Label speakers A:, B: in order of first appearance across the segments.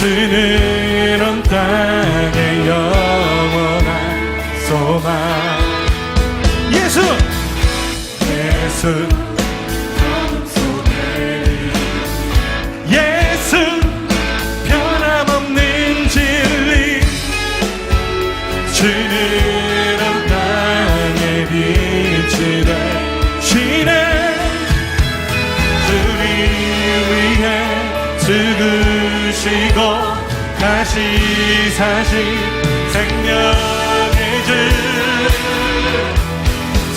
A: 주는 온 땅의 영원한 소망. 예수 예수 변함없는 진리. 주는 온 땅의 빛이 되시네. 우리 위해 죽으시고 다시 사신 생명의 주.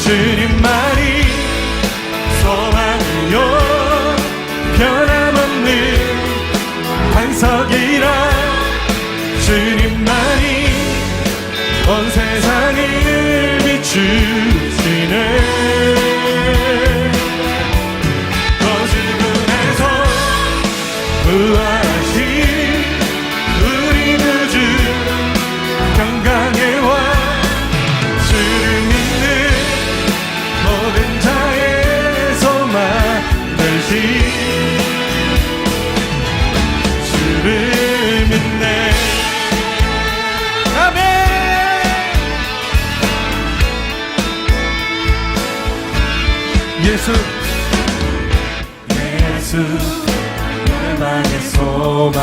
A: 주님만이 소망이요 변함없는 반석이라. 주님만이 온 세상을 비추시네. 또 죽음에서 부활하신 우리 구주 평강의 왕. 주를 믿는 모든 자의 소망 되신 주를 믿네. 아멘. 예수 열방의 소망.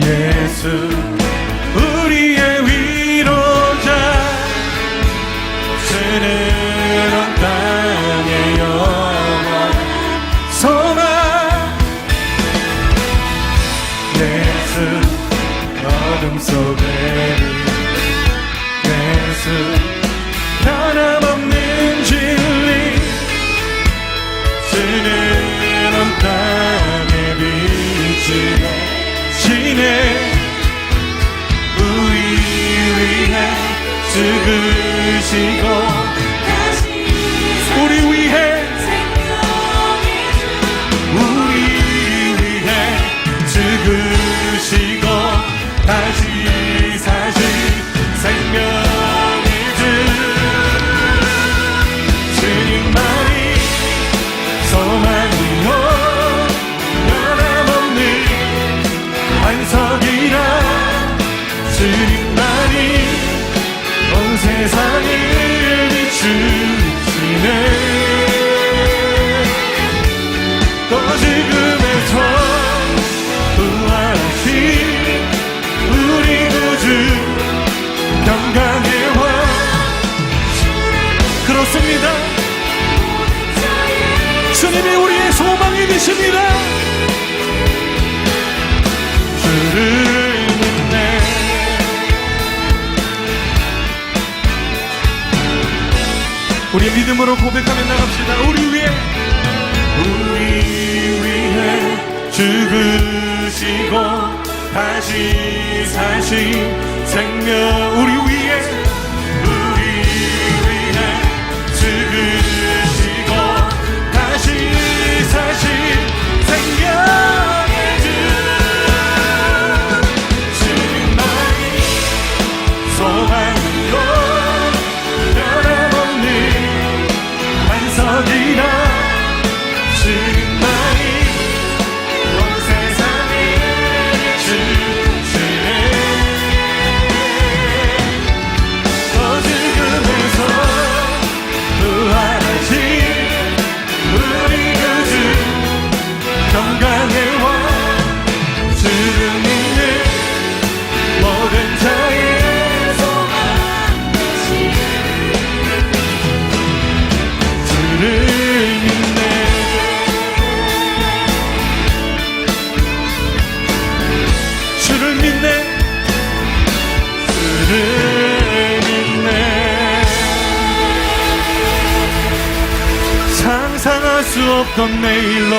A: 예수 우리의 위로자. 주는 온 땅의 영원한 소망. 예수 어둠 속에 예수 변함없는 진리. 주는 온 땅의 빛이 되시네. 우리 위해 죽으시고 우리 위해 죽으시고 다시 사신 생명의 주. 주님만이 소망이요 변함없는 반석이라. 주님만이 온 세상을 비추시네. 또 죽음에서 부활하신 우리 구주 평강의 왕. 그렇습니다. 주님이 우리의 소망이 되십니다. 주를 믿네. 우리 믿음으로 고백하며 나갑시다. 우리 위해 죽으시고 다시 사신 생명. 우리 위해 죽으시고 다시 사신 생명의 주. 주님만이 소망이요 변함없는 반석이라. 주님만이 온 세상을 비추시네. 또 죽음에서 부활하신 우리 구주 평강의 왕. 주를 믿는 모든 자의 소망 되신 주를 상상할 수 없던 내일로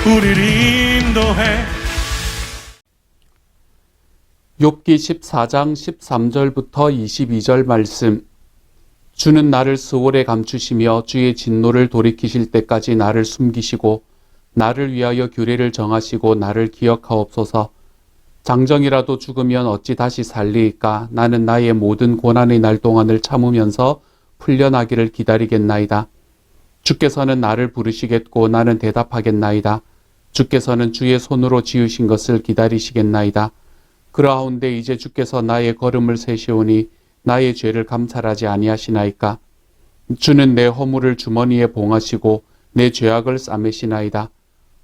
A: 우리를 인도해.
B: 욥기 14장 13절부터 22절 말씀. 주는 나를 스올에 감추시며 주의 진노를 돌이키실 때까지 나를 숨기시고 나를 위하여 규례를 정하시고 나를 기억하옵소서. 장정이라도 죽으면 어찌 다시 살리이까. 나는 나의 모든 고난의 날 동안을 참으면서 풀려나기를 기다리겠나이다. 주께서는 나를 부르시겠고 나는 대답하겠나이다. 주께서는 주의 손으로 지으신 것을 기다리시겠나이다. 그러하온데 이제 주께서 나의 걸음을 세시오니 나의 죄를 감찰하지 아니하시나이까. 주는 내 허물을 주머니에 봉하시고 내 죄악을 싸매시나이다.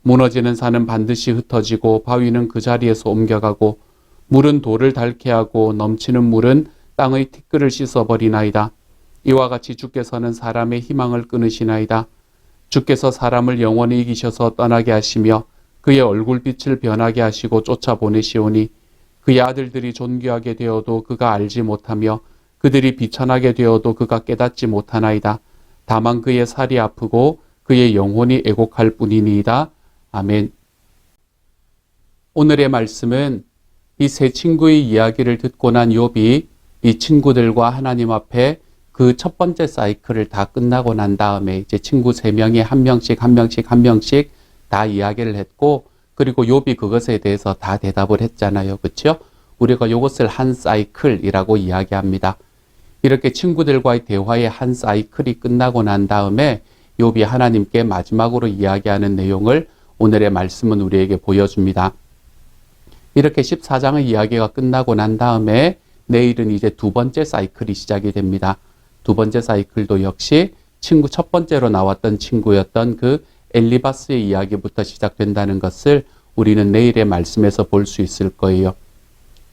B: 무너지는 산은 반드시 흩어지고 바위는 그 자리에서 옮겨가고 물은 돌을 닳게 하고 넘치는 물은 땅의 티끌을 씻어버리나이다. 이와 같이 주께서는 사람의 희망을 끊으시나이다. 주께서 사람을 영원히 이기셔서 떠나게 하시며 그의 얼굴빛을 변하게 하시고 쫓아보내시오니 그의 아들들이 존귀하게 되어도 그가 알지 못하며 그들이 비천하게 되어도 그가 깨닫지 못하나이다. 다만 그의 살이 아프고 그의 영혼이 애곡할 뿐이니이다. 아멘. 오늘의 말씀은 이 세 친구의 이야기를 듣고 난 욥이 이 친구들과 하나님 앞에 그 첫 번째 사이클을 다 끝나고 난 다음에 이제 친구 세 명이 한 명씩 다 이야기를 했고, 그리고 욥이 그것에 대해서 다 대답을 했잖아요. 그렇죠? 우리가 이것을 한 사이클이라고 이야기합니다. 이렇게 친구들과의 대화의 한 사이클이 끝나고 난 다음에 욥이 하나님께 마지막으로 이야기하는 내용을 오늘의 말씀은 우리에게 보여줍니다. 이렇게 14장의 이야기가 끝나고 난 다음에 내일은 이제 두 번째 사이클이 시작이 됩니다. 두 번째 사이클도 역시 친구 첫 번째로 나왔던 친구였던 그 엘리바스의 이야기부터 시작된다는 것을 우리는 내일의 말씀에서 볼 수 있을 거예요.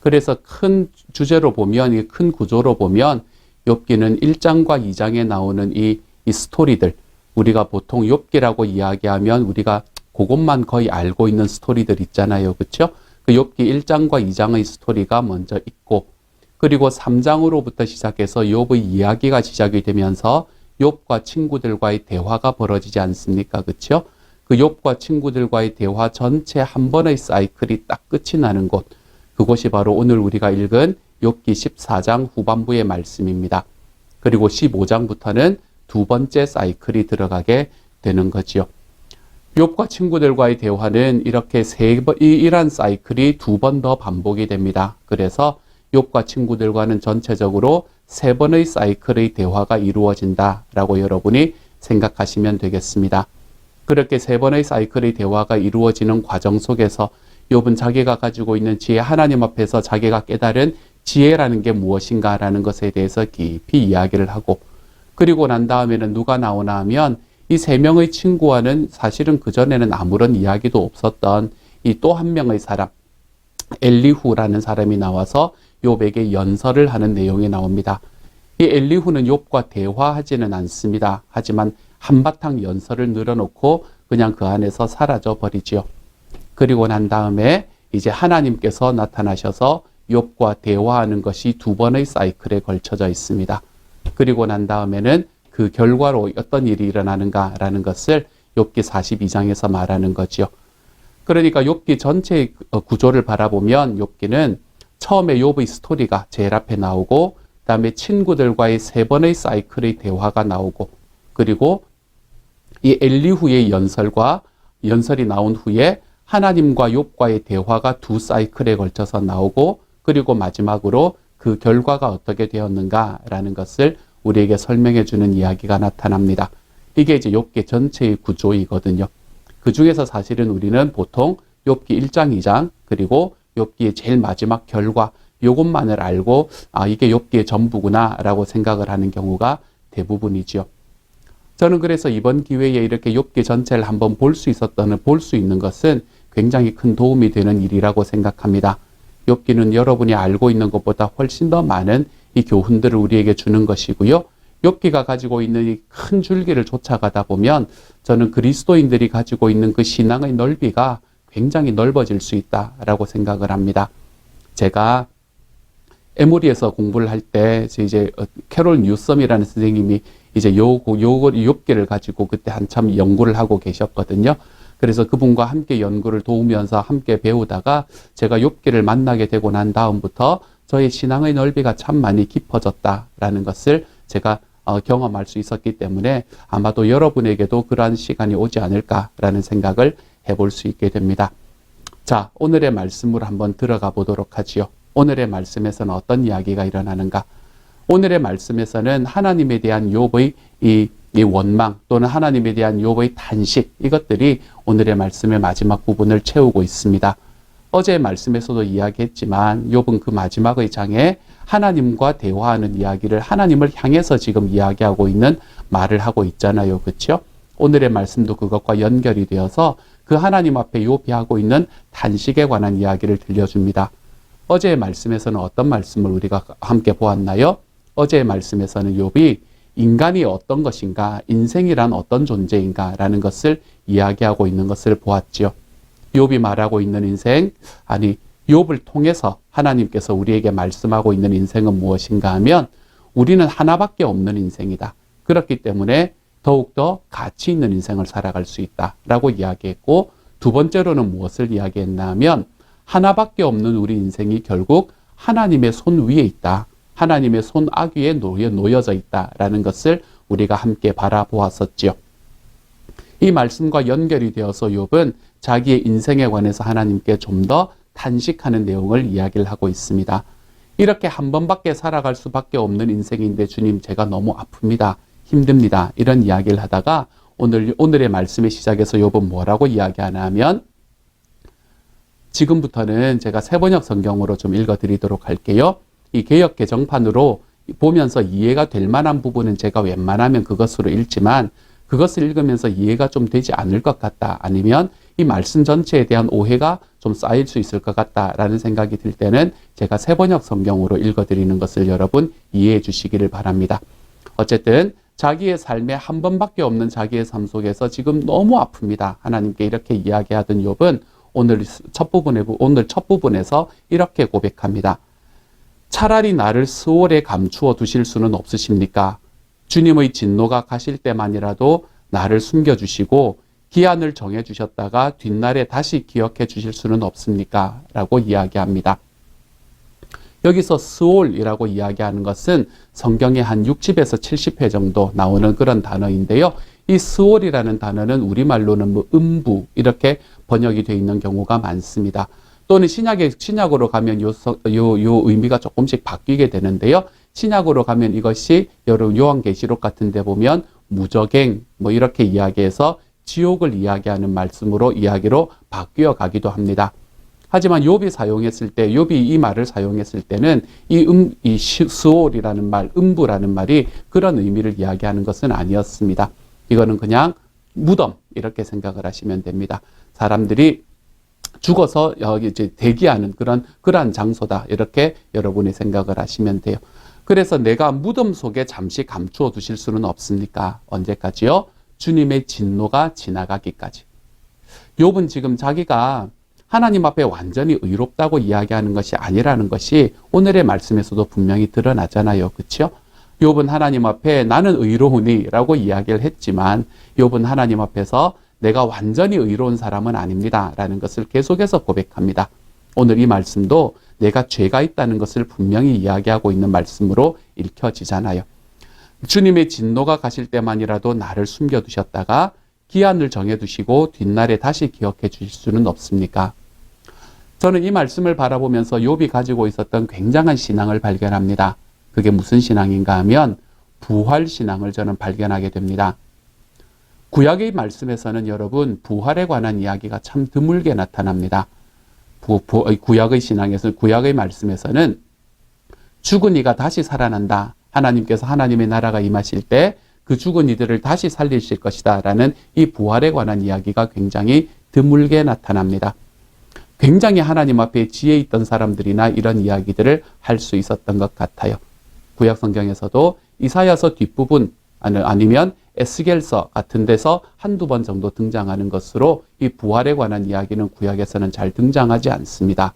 B: 그래서 큰 주제로 보면, 이 큰 구조로 보면 욥기는 1장과 2장에 나오는 이 스토리들, 우리가 보통 욥기라고 이야기하면 우리가 그것만 거의 알고 있는 스토리들 있잖아요. 그렇죠? 그 욥기 1장과 2장의 스토리가 먼저 있고, 그리고 3장으로부터 시작해서 욥의 이야기가 시작이 되면서 욥과 친구들과의 대화가 벌어지지 않습니까? 그렇죠? 그 욥과 친구들과의 대화 전체 한 번의 사이클이 딱 끝이 나는 곳, 그곳이 바로 오늘 우리가 읽은 욥기 14장 후반부의 말씀입니다. 그리고 15장부터는 두 번째 사이클이 들어가게 되는 거지요. 욥과 친구들과의 대화는 이렇게 이러한 사이클이 두 번 더 반복이 됩니다. 그래서 욥과 친구들과는 전체적으로 세 번의 사이클의 대화가 이루어진다라고 여러분이 생각하시면 되겠습니다. 그렇게 세 번의 사이클의 대화가 이루어지는 과정 속에서 욥은 자기가 가지고 있는 지혜, 하나님 앞에서 자기가 깨달은 지혜라는 게 무엇인가라는 것에 대해서 깊이 이야기를 하고, 그리고 난 다음에는 누가 나오나 하면 이 세 명의 친구와는 사실은 그전에는 아무런 이야기도 없었던 이 또 한 명의 사람, 엘리후라는 사람이 나와서 욥에게 연설을 하는 내용이 나옵니다. 이 엘리후는 욥과 대화하지는 않습니다. 하지만 한바탕 연설을 늘어놓고 그냥 그 안에서 사라져 버리지요. 그리고 난 다음에 이제 하나님께서 나타나셔서 욥과 대화하는 것이 두 번의 사이클에 걸쳐져 있습니다. 그리고 난 다음에는 그 결과로 어떤 일이 일어나는가라는 것을 욥기 42장에서 말하는 거지요. 그러니까 욥기 전체의 구조를 바라보면 욥기는 처음에 욥의 스토리가 제일 앞에 나오고, 그다음에 친구들과의 세 번의 사이클의 대화가 나오고, 그리고 이 엘리후의 연설이 나온 후에 하나님과 욥과의 대화가 두 사이클에 걸쳐서 나오고, 그리고 마지막으로 그 결과가 어떻게 되었는가라는 것을 우리에게 설명해 주는 이야기가 나타납니다. 이게 이제 욥기 전체의 구조이거든요. 그 중에서 사실은 우리는 보통 욥기 1장, 2장, 그리고 욥기의 제일 마지막 결과, 요것만을 알고 이게 욥기의 전부구나라고 생각을 하는 경우가 대부분이지요. 저는 그래서 이번 기회에 이렇게 욥기 전체를 한번 볼 수 있는 것은 굉장히 큰 도움이 되는 일이라고 생각합니다. 욥기는 여러분이 알고 있는 것보다 훨씬 더 많은 이 교훈들을 우리에게 주는 것이고요. 욥기가 가지고 있는 이 큰 줄기를 쫓아가다 보면 저는 그리스도인들이 가지고 있는 그 신앙의 넓이가 굉장히 넓어질 수 있다라고 생각을 합니다. 제가 에모리에서 공부를 할 때 이제 캐롤 뉴섬이라는 선생님이 이제 욥기를 가지고 그때 한참 연구를 하고 계셨거든요. 그래서 그분과 함께 연구를 도우면서 함께 배우다가 제가 욥기를 만나게 되고 난 다음부터 저의 신앙의 넓이가 참 많이 깊어졌다라는 것을 제가 경험할 수 있었기 때문에 아마도 여러분에게도 그러한 시간이 오지 않을까라는 생각을 해볼 수 있게 됩니다. 자, 오늘의 말씀으로 한번 들어가 보도록 하지요. 오늘의 말씀에서는 어떤 이야기가 일어나는가? 오늘의 말씀에서는 하나님에 대한 욥의 이 이 원망 또는 하나님에 대한 욥의 탄식, 이것들이 오늘의 말씀의 마지막 부분을 채우고 있습니다. 어제의 말씀에서도 이야기했지만 욥은 그 마지막의 장에 하나님과 대화하는 이야기를 하나님을 향해서 지금 이야기하고 있는 말을 하고 있잖아요. 그렇죠? 오늘의 말씀도 그것과 연결이 되어서 그 하나님 앞에 욥이 하고 있는 탄식에 관한 이야기를 들려줍니다. 어제의 말씀에서는 어떤 말씀을 우리가 함께 보았나요? 어제의 말씀에서는 욥이 인간이 어떤 것인가, 인생이란 어떤 존재인가 라는 것을 이야기하고 있는 것을 보았지요. 욥이 말하고 있는 인생, 아니 욥을 통해서 하나님께서 우리에게 말씀하고 있는 인생은 무엇인가 하면 우리는 하나밖에 없는 인생이다. 그렇기 때문에 더욱더 가치 있는 인생을 살아갈 수 있다라고 이야기했고, 두 번째로는 무엇을 이야기했나 하면 하나밖에 없는 우리 인생이 결국 하나님의 손 위에 있다. 하나님의 손 아귀에 놓여져 있다라는 것을 우리가 함께 바라보았었지요. 이 말씀과 연결이 되어서 욥은 자기의 인생에 관해서 하나님께 좀 더 탄식하는 내용을 이야기를 하고 있습니다. 이렇게 한 번밖에 살아갈 수밖에 없는 인생인데 주님, 제가 너무 아픕니다. 힘듭니다. 이런 이야기를 하다가 오늘의 말씀의 시작에서 욥은 뭐라고 이야기하나 하면, 지금부터는 제가 새번역 성경으로 좀 읽어드리도록 할게요. 이 개역 개정판으로 보면서 이해가 될 만한 부분은 제가 웬만하면 그것으로 읽지만 그것을 읽으면서 이해가 좀 되지 않을 것 같다, 아니면 이 말씀 전체에 대한 오해가 좀 쌓일 수 있을 것 같다라는 생각이 들 때는 제가 새번역 성경으로 읽어드리는 것을 여러분 이해해 주시기를 바랍니다. 어쨌든 자기의 삶에 한 번밖에 없는 자기의 삶 속에서 지금 너무 아픕니다. 하나님께 이렇게 이야기하던 욥은 오늘 첫 부분에서 이렇게 고백합니다. 차라리 나를 스올에 감추어 두실 수는 없으십니까? 주님의 진노가 가실 때만이라도 나를 숨겨주시고 기한을 정해주셨다가 뒷날에 다시 기억해 주실 수는 없습니까? 라고 이야기합니다. 여기서 스올이라고 이야기하는 것은 성경에 한 60에서 70회 정도 나오는 그런 단어인데요. 이 스올이라는 단어는 우리말로는 음부 이렇게 번역이 되어 있는 경우가 많습니다. 또는 신약으로 가면 요 의미가 조금씩 바뀌게 되는데요. 신약으로 가면 이것이 여러분 요한계시록 같은 데 보면 무저갱 이렇게 이야기해서 지옥을 이야기하는 이야기로 바뀌어 가기도 합니다. 하지만 욥이 이 말을 사용했을 때는 이 스올이라는 말, 음부라는 말이 그런 의미를 이야기하는 것은 아니었습니다. 이거는 그냥 무덤 이렇게 생각을 하시면 됩니다. 사람들이 죽어서 여기 이제 대기하는 그러한 장소다, 이렇게 여러분이 생각을 하시면 돼요. 그래서 내가 무덤 속에 잠시 감추어 두실 수는 없습니까? 언제까지요? 주님의 진노가 지나가기까지. 욥은 지금 자기가 하나님 앞에 완전히 의롭다고 이야기하는 것이 아니라는 것이 오늘의 말씀에서도 분명히 드러나잖아요. 그렇죠? 욥은 하나님 앞에 나는 의로우니 라고 이야기를 했지만 욥은 하나님 앞에서 내가 완전히 의로운 사람은 아닙니다 라는 것을 계속해서 고백합니다. 오늘 이 말씀도 내가 죄가 있다는 것을 분명히 이야기하고 있는 말씀으로 읽혀지잖아요. 주님의 진노가 가실 때만이라도 나를 숨겨두셨다가 기한을 정해두시고 뒷날에 다시 기억해 주실 수는 없습니까? 저는 이 말씀을 바라보면서 욥이 가지고 있었던 굉장한 신앙을 발견합니다. 그게 무슨 신앙인가 하면 부활 신앙을 저는 발견하게 됩니다. 구약의 말씀에서는 여러분 부활에 관한 이야기가 참 드물게 나타납니다. 구약의 말씀에서는 죽은 이가 다시 살아난다. 하나님께서 하나님의 나라가 임하실 때 그 죽은 이들을 다시 살리실 것이다 라는 이 부활에 관한 이야기가 굉장히 드물게 나타납니다. 굉장히 하나님 앞에 지혜 있던 사람들이나 이런 이야기들을 할 수 있었던 것 같아요. 구약 성경에서도 이사야서 뒷부분 아니면 에스겔서 같은 데서 한두 번 정도 등장하는 것으로 이 부활에 관한 이야기는 구약에서는 잘 등장하지 않습니다.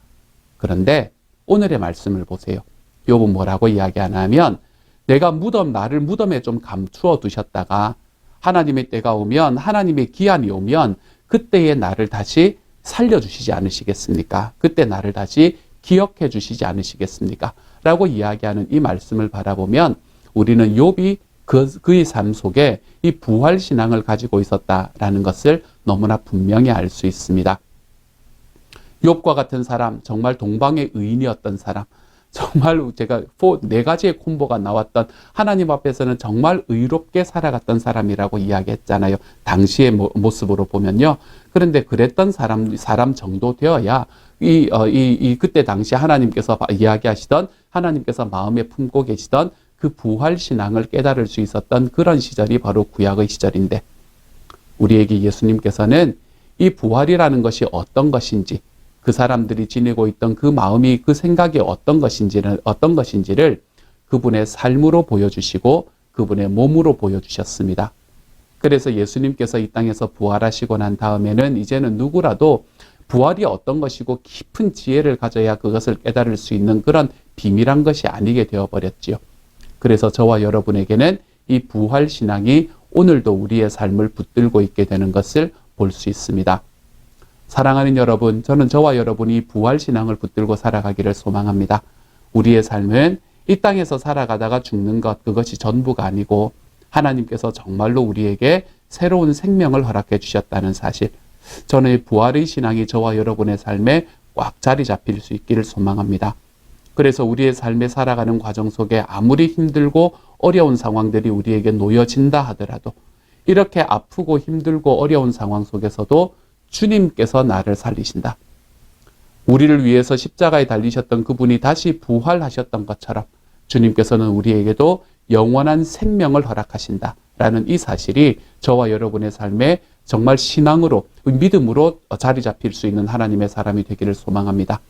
B: 그런데 오늘의 말씀을 보세요. 욥은 뭐라고 이야기하나 하면 내가 나를 무덤에 좀 감추어 두셨다가 하나님의 때가 오면, 하나님의 기한이 오면 그때에 나를 다시 살려주시지 않으시겠습니까? 그때 나를 다시 기억해 주시지 않으시겠습니까? 라고 이야기하는 이 말씀을 바라보면 우리는 욥이 그의 삶 속에 이 부활 신앙을 가지고 있었다라는 것을 너무나 분명히 알 수 있습니다. 욥과 같은 사람, 정말 동방의 의인이었던 사람, 정말 제가 네 가지의 콤보가 나왔던 하나님 앞에서는 정말 의롭게 살아갔던 사람이라고 이야기했잖아요. 당시의 모습으로 보면요. 그런데 그랬던 사람 정도 되어야 그때 당시 하나님께서 이야기하시던 하나님께서 마음에 품고 계시던 그 부활 신앙을 깨달을 수 있었던 그런 시절이 바로 구약의 시절인데 우리에게 예수님께서는 이 부활이라는 것이 어떤 것인지 그 사람들이 지니고 있던 그 마음이 그 생각이 어떤 것인지를 그분의 삶으로 보여주시고 그분의 몸으로 보여주셨습니다. 그래서 예수님께서 이 땅에서 부활하시고 난 다음에는 이제는 누구라도 부활이 어떤 것이고 깊은 지혜를 가져야 그것을 깨달을 수 있는 그런 비밀한 것이 아니게 되어버렸지요. 그래서 저와 여러분에게는 이 부활 신앙이 오늘도 우리의 삶을 붙들고 있게 되는 것을 볼 수 있습니다. 사랑하는 여러분, 저는 저와 여러분이 부활 신앙을 붙들고 살아가기를 소망합니다. 우리의 삶은 이 땅에서 살아가다가 죽는 것, 그것이 전부가 아니고 하나님께서 정말로 우리에게 새로운 생명을 허락해 주셨다는 사실, 저는 이 부활의 신앙이 저와 여러분의 삶에 꽉 자리 잡힐 수 있기를 소망합니다. 그래서 우리의 삶에 살아가는 과정 속에 아무리 힘들고 어려운 상황들이 우리에게 놓여진다 하더라도 이렇게 아프고 힘들고 어려운 상황 속에서도 주님께서 나를 살리신다. 우리를 위해서 십자가에 달리셨던 그분이 다시 부활하셨던 것처럼 주님께서는 우리에게도 영원한 생명을 허락하신다. 라는 이 사실이 저와 여러분의 삶에 정말 신앙으로, 믿음으로 자리 잡힐 수 있는 하나님의 사람이 되기를 소망합니다.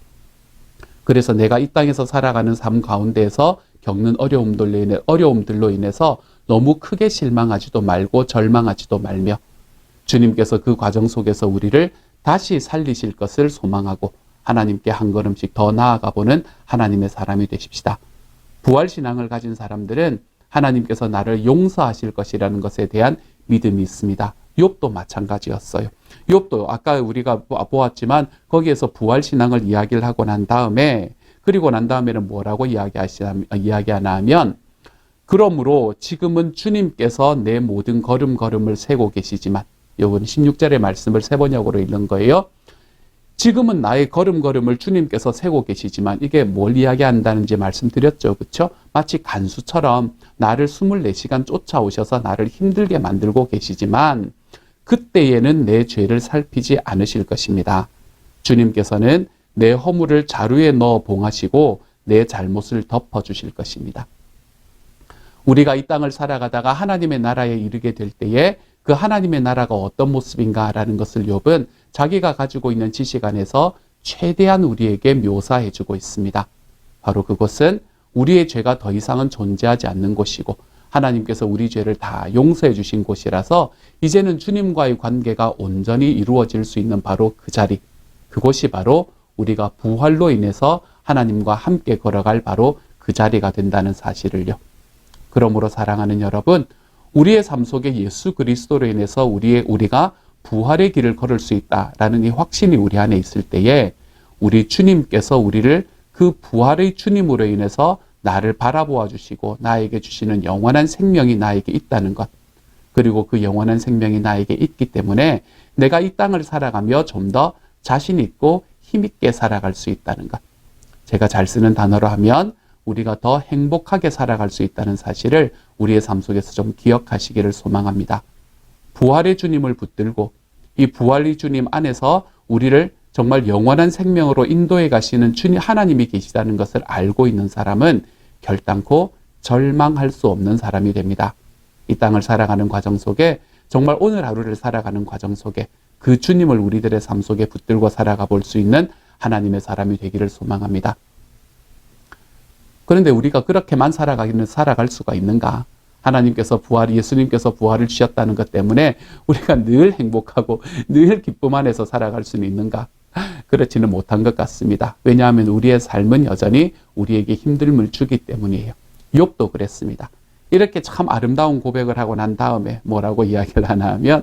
B: 그래서 내가 이 땅에서 살아가는 삶 가운데에서 겪는 어려움들로 인해서 너무 크게 실망하지도 말고 절망하지도 말며 주님께서 그 과정 속에서 우리를 다시 살리실 것을 소망하고 하나님께 한 걸음씩 더 나아가 보는 하나님의 사람이 되십시다. 부활신앙을 가진 사람들은 하나님께서 나를 용서하실 것이라는 것에 대한 믿음이 있습니다. 욥도 마찬가지였어요. 욥도 아까 우리가 보았지만 거기에서 부활신앙을 이야기를 하고 난 다음에 그리고 난 다음에는 뭐라고 이야기하나 하면 그러므로 지금은 주님께서 내 모든 걸음걸음을 세고 계시지만 요건 16절의 말씀을 세 번역으로 읽는 거예요. 지금은 나의 걸음걸음을 주님께서 세고 계시지만 이게 뭘 이야기한다는지 말씀드렸죠. 그렇죠? 마치 간수처럼 나를 24시간 쫓아오셔서 나를 힘들게 만들고 계시지만 그때에는 내 죄를 살피지 않으실 것입니다. 주님께서는 내 허물을 자루에 넣어 봉하시고 내 잘못을 덮어주실 것입니다. 우리가 이 땅을 살아가다가 하나님의 나라에 이르게 될 때에 그 하나님의 나라가 어떤 모습인가라는 것을 욥은 자기가 가지고 있는 지식 안에서 최대한 우리에게 묘사해주고 있습니다. 바로 그것은 우리의 죄가 더 이상은 존재하지 않는 곳이고 하나님께서 우리 죄를 다 용서해 주신 곳이라서 이제는 주님과의 관계가 온전히 이루어질 수 있는 바로 그 자리, 그곳이 바로 우리가 부활로 인해서 하나님과 함께 걸어갈 바로 그 자리가 된다는 사실을요. 그러므로 사랑하는 여러분, 우리의 삶 속에 예수 그리스도로 인해서 우리가 부활의 길을 걸을 수 있다라는 이 확신이 우리 안에 있을 때에 우리 주님께서 우리를 그 부활의 주님으로 인해서 나를 바라보아 주시고 나에게 주시는 영원한 생명이 나에게 있다는 것, 그리고 그 영원한 생명이 나에게 있기 때문에 내가 이 땅을 살아가며 좀 더 자신 있고 힘있게 살아갈 수 있다는 것, 제가 잘 쓰는 단어로 하면 우리가 더 행복하게 살아갈 수 있다는 사실을 우리의 삶 속에서 좀 기억하시기를 소망합니다. 부활의 주님을 붙들고 이 부활의 주님 안에서 우리를 정말 영원한 생명으로 인도해 가시는 주님 하나님이 계시다는 것을 알고 있는 사람은 결단코 절망할 수 없는 사람이 됩니다. 이 땅을 살아가는 과정 속에 정말 오늘 하루를 살아가는 과정 속에 그 주님을 우리들의 삶 속에 붙들고 살아가 볼 수 있는 하나님의 사람이 되기를 소망합니다. 그런데 우리가 그렇게만 살아갈 수가 있는가? 하나님께서 예수님께서 부활을 주셨다는 것 때문에 우리가 늘 행복하고 늘 기쁨 안에서 살아갈 수는 있는가? 그렇지는 못한 것 같습니다. 왜냐하면 우리의 삶은 여전히 우리에게 힘듦을 주기 때문이에요. 욥도 그랬습니다. 이렇게 참 아름다운 고백을 하고 난 다음에 뭐라고 이야기를 하나 하면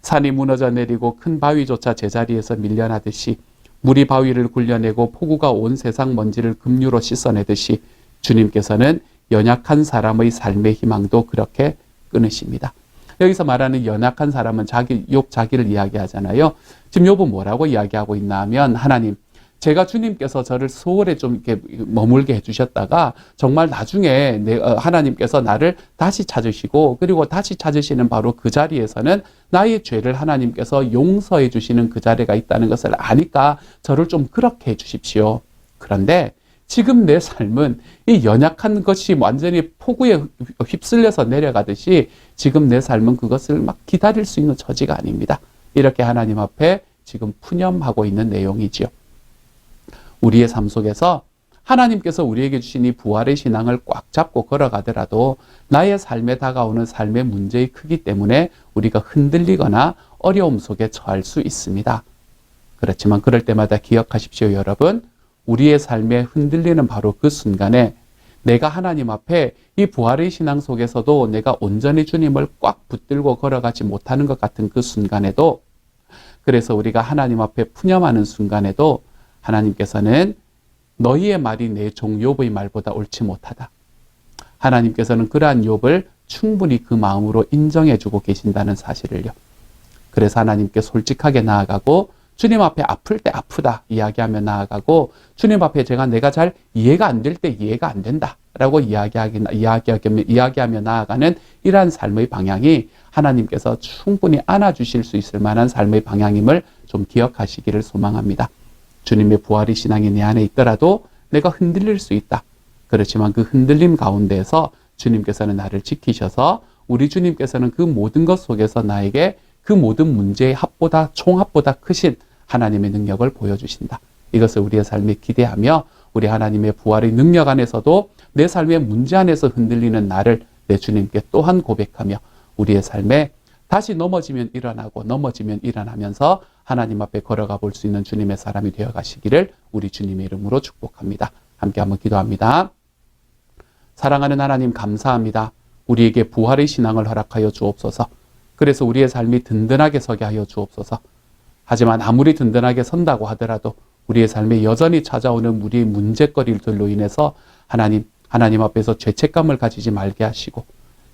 B: 산이 무너져 내리고 큰 바위조차 제자리에서 밀려나듯이 물이 바위를 굴려내고 폭우가 온 세상 먼지를 급류로 씻어내듯이 주님께서는 연약한 사람의 삶의 희망도 그렇게 끊으십니다. 여기서 말하는 연약한 사람은 욥 자기를 이야기하잖아요. 지금 욥은 뭐라고 이야기하고 있나 하면 하나님, 제가 주님께서 저를 소홀에 좀 이렇게 머물게 해주셨다가 정말 나중에 하나님께서 나를 다시 찾으시고 그리고 다시 찾으시는 바로 그 자리에서는 나의 죄를 하나님께서 용서해 주시는 그 자리가 있다는 것을 아니까 저를 좀 그렇게 해 주십시오. 그런데 지금 내 삶은 이 연약한 것이 완전히 폭우에 휩쓸려서 내려가듯이 지금 내 삶은 그것을 막 기다릴 수 있는 처지가 아닙니다. 이렇게 하나님 앞에 지금 푸념하고 있는 내용이지요. 우리의 삶 속에서 하나님께서 우리에게 주신 이 부활의 신앙을 꽉 잡고 걸어가더라도 나의 삶에 다가오는 삶의 문제의 크기 때문에 우리가 흔들리거나 어려움 속에 처할 수 있습니다. 그렇지만 그럴 때마다 기억하십시오, 여러분. 우리의 삶에 흔들리는 바로 그 순간에 내가 하나님 앞에 이 부활의 신앙 속에서도 내가 온전히 주님을 꽉 붙들고 걸어가지 못하는 것 같은 그 순간에도, 그래서 우리가 하나님 앞에 푸념하는 순간에도 하나님께서는 너희의 말이 내 종 욥의 말보다 옳지 못하다. 하나님께서는 그러한 욥을 충분히 그 마음으로 인정해주고 계신다는 사실을요. 그래서 하나님께 솔직하게 나아가고 주님 앞에 아플 때 아프다 이야기하며 나아가고 주님 앞에 내가 잘 이해가 안 될 때 이해가 안 된다 라고 이야기하며 나아가는 이러한 삶의 방향이 하나님께서 충분히 안아주실 수 있을 만한 삶의 방향임을 좀 기억하시기를 소망합니다. 주님의 부활의 신앙이 내 안에 있더라도 내가 흔들릴 수 있다. 그렇지만 그 흔들림 가운데에서 주님께서는 나를 지키셔서 우리 주님께서는 그 모든 것 속에서 나에게 그 모든 문제의 총합보다 크신 하나님의 능력을 보여주신다. 이것을 우리의 삶에 기대하며 우리 하나님의 부활의 능력 안에서도 내 삶의 문제 안에서 흔들리는 나를 내 주님께 또한 고백하며 우리의 삶에 다시 넘어지면 일어나고 넘어지면 일어나면서 하나님 앞에 걸어가 볼 수 있는 주님의 사람이 되어 가시기를 우리 주님의 이름으로 축복합니다. 함께 한번 기도합니다. 사랑하는 하나님 감사합니다. 우리에게 부활의 신앙을 허락하여 주옵소서. 그래서 우리의 삶이 든든하게 서게 하여 주옵소서. 하지만 아무리 든든하게 선다고 하더라도 우리의 삶에 여전히 찾아오는 우리의 문제거리들로 인해서 하나님 앞에서 죄책감을 가지지 말게 하시고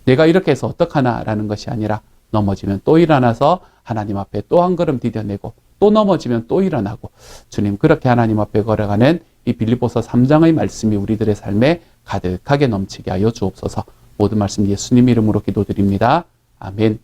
B: 내가 이렇게 해서 어떡하나라는 것이 아니라 넘어지면 또 일어나서 하나님 앞에 또 한 걸음 디뎌내고 또 넘어지면 또 일어나고 주님 그렇게 하나님 앞에 걸어가는 이 빌립보서 3장의 말씀이 우리들의 삶에 가득하게 넘치게 하여 주옵소서. 모든 말씀 예수님 이름으로 기도드립니다. 아멘.